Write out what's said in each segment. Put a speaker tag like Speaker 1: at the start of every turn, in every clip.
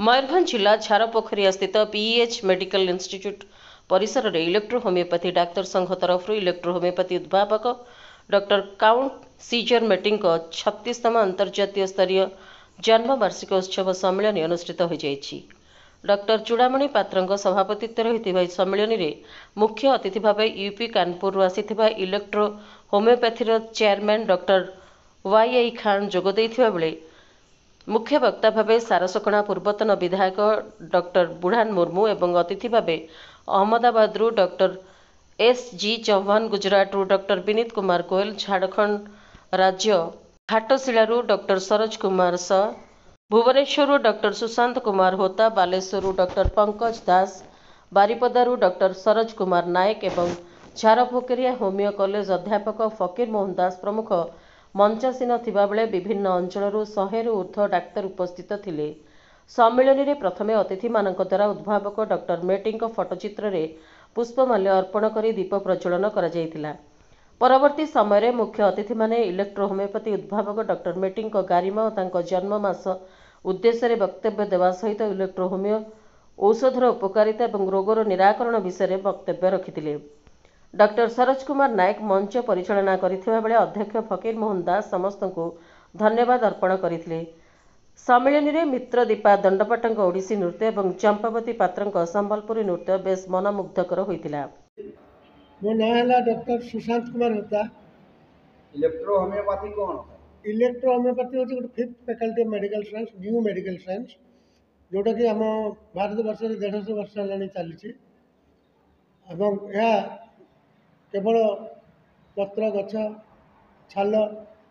Speaker 1: मयूरभंज जिला झारपोखरिया स्थित पीईएच medical institute परिसर में इलेक्ट्रो होमियोपैथी डाक्तर संघ तरफ इलेक्ट्रो होमियोपैथी उद्भावक डॉक्टर काउंट सीजर मेटिंग 36तम अंतर्जातीय स्तरीय जन्मवार्षिक उत्सव सम्मेलन अनुष्ठित हो जाएगी। डॉक्टर चूड़ामणि पात्र सभापतित्व होता सम्मेलन में मुख्य अतिथि भाव यूपी कानपुर आसीथिबा electro homeopathy chairman doctor Y Khan जोगदेइथिबा बेले मुख्य वक्ता भाव सारसकणा पूर्वतन विधायक डॉक्टर बुढ़ान मुर्मू एवं अतिथि भाव Ahmedabad doctor S G. Chauhan, Gujarat doctor Vineet Kumar Goyal, Jharkhand राज्य घाटशिला डॉक्टर सरोज कुमार स, भुवनेश्वर डॉक्टर सुशांत कुमार होता, बालेश्वर डॉक्टर पंकज दास, बारिपदारू डॉक्टर सरोज कुमार नायक एवं झारपोखरिया होमियो कॉलेज अध्यापक फकीर मोहन दास प्रमुख मंचासीन थिबा बेले विभिन्न अंचलरू 100 रु ऊर्ध्व डाक्तर उपस्थित थिले। सम्मेलन में प्रथमे अतिथि मानक द्वारा उद्भावक डॉक्टर मेटिंग फटोचित्र रे पुष्पमाल्य अर्पण कर दीप प्रज्वलन करा जायतिला। परवर्ती समय रे मुख्य अतिथि माने इलेक्ट्रो होमियोपैथी उद्भावक डॉक्टर मेटिंग गारिमा और तांको जन्म मास उद्देश्य वक्तव्य देवा सहित इलेक्ट्रो होमियो औषधर उपकारिता और रोगर निराकरण विषय वक्तव्य रखिथिले। डॉक्टर सरोज कुमार नायक मंच परिचालना करथिबा बेले अध्यक्ष फकीर मोहन दास समस्त को धन्यवाद अर्पण करथिले। सम्मेलन में मित्र दीपा दंडपाटक ओडिसी नृत्य और चंपावती पात्र संबलपुरी नृत्य बेस मनमुग्धकर होइतिला।
Speaker 2: मो ना है डॉक्टर सुशांत कुमार होता।
Speaker 3: इलेक्ट्रो होमियोपैथी कौन?
Speaker 2: इलेक्ट्रो होमियोपैथी हूँ गोटे 5th faculty of medical science, new medical science, जोटा कि आम भारत वर्ष 150 वर्ष है चली। केवल पत्र गछ छाल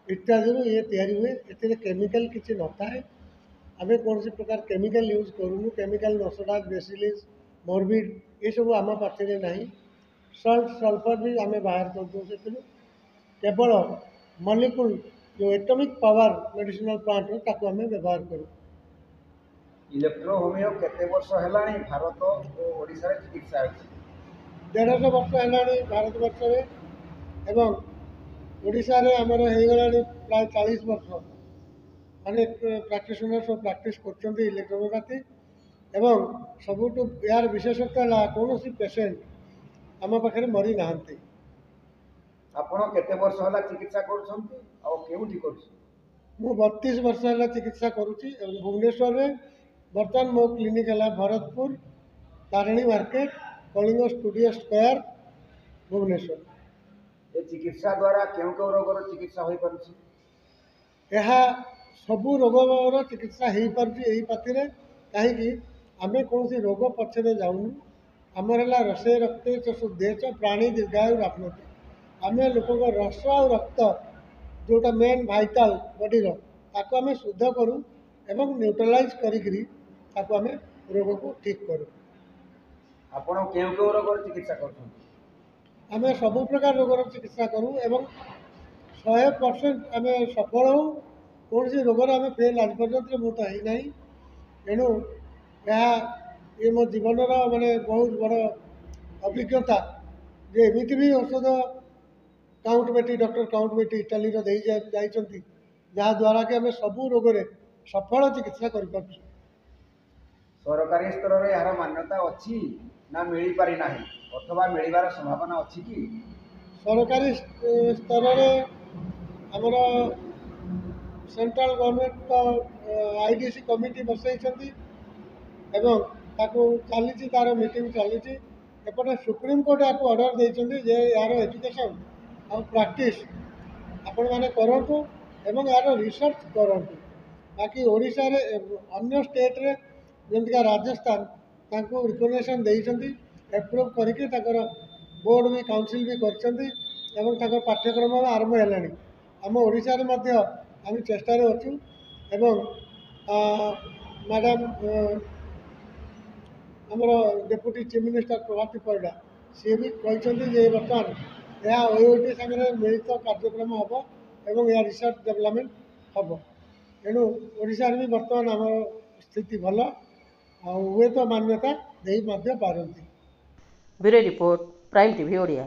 Speaker 2: इत्यादि ये तैयारी हुए। ए केमिकल किसी न थाए। आम कौन प्रकार केमिकल यूज करूँ। केमिकल नसडा बेसिलिस मोरबिड ये सब आम पाखे ना। सल्ट सल्फर भी आम बाहर कर केवल मलिक्यूल जो एटॉमिक पावर मेडिसिनल प्लांट ताको आम व्यवहार करूँ।
Speaker 3: इलेक्ट्रो होमियो केते वर्ष हेलाणी भारत और ओडिशा रे चिकित्सा अछि?
Speaker 2: 150 वर्ष है भारत वर्ष में एवं ओडिशा रे आमर हो प्राय 40 वर्ष। अनेक प्राक्टिशनर सब प्राक्टिस कर इलेक्ट्रोपैथी एवं सबुठ यार विशेषता है कौन पेसेंट आम पाखे मरी ना।
Speaker 3: आपण केते वर्ष होला चिकित्सा करछंती आ केउठी करछ?
Speaker 2: मु 32 वर्ष है चिकित्सा करूची। भुवनेश्वर में बर्तमान मो क्लिनिक है Bharatpur Tarini market Kalinga studio square Bhubaneswar.
Speaker 3: ये चिकित्सा द्वारा क्यों क्यों रोगर चिकित्सा हो पारुछि?
Speaker 2: यह सबू रोगर चिकित्सा हो पारुछि पाति कहीं आम कौन रोग पछरे जाऊनु। आमर है रसे रक्ते च शुद्धे च प्राणी दीर्घायु प्राप्नोति। आम लोक रस और रक्त जोटा मेन भाइटाल बॉडीर ताको आम शुद्ध करूँ एवं न्यूट्रलाइज करी आम रोग को ठीक करूँ।
Speaker 3: आपण केउ केउ रोगर चिकित्सा करछन?
Speaker 2: आम सबु प्रकार रोगर चिकित्सा करूँ एवं 100% आम सफल हूँ। कौन सी रोगर आम फेल आज पर्यंत मुझे है ना। तेणु ये मो जीवन माने बहुत बड़ अभिज्ञता जे एमती भी औषध काउंट बेटी डॉक्टर काउंट बेटी इटाली जहाँद्वारा कि आम सबू रोग सफल चिकित्सा कर।
Speaker 3: सरकारी स्तर रे यार मान्यता अच्छी ना मिली पारि नाही अथवा मिलिबार संभावना अच्छी कि? सरकारी
Speaker 2: स्तर रे हमर सेंट्रल गवर्नमेंट आईडीसी कमिटी बसई एवं ताको चली तार मीटिंग चली। एपटे सुप्रीम कोर्ट आपको ऑर्डर देते जे यार एजुकेशन और प्रैक्टिस आपण मैंने करूँ एवं यार रिसर्च करूँ। बाकी ओडिशा रे अन्य स्टेट रे जमीका राजस्थान तांको रिकमेंडेशन देइछंती एप्रूव करके ताकर बोर्ड भी काउंसिल भी कर पाठ्यक्रम आरंभ है। आम ओडिशा रे मध्य आम चेष्टा अच्छु एवं मैडम आमर डेप्यूटी चीफ मिनिस्टर प्रभाती परिडा सी भी कहते बर्तमान यह ओयूटी सागर मिलित कार्यक्रम हम एवं यह रिसर्च डेवलपमेंट हम। तेणु ओडिशा भी बर्तमान आम स्थिति भल हुए तो मान्यता दे पारती।
Speaker 1: Bureau report prime TV Odia.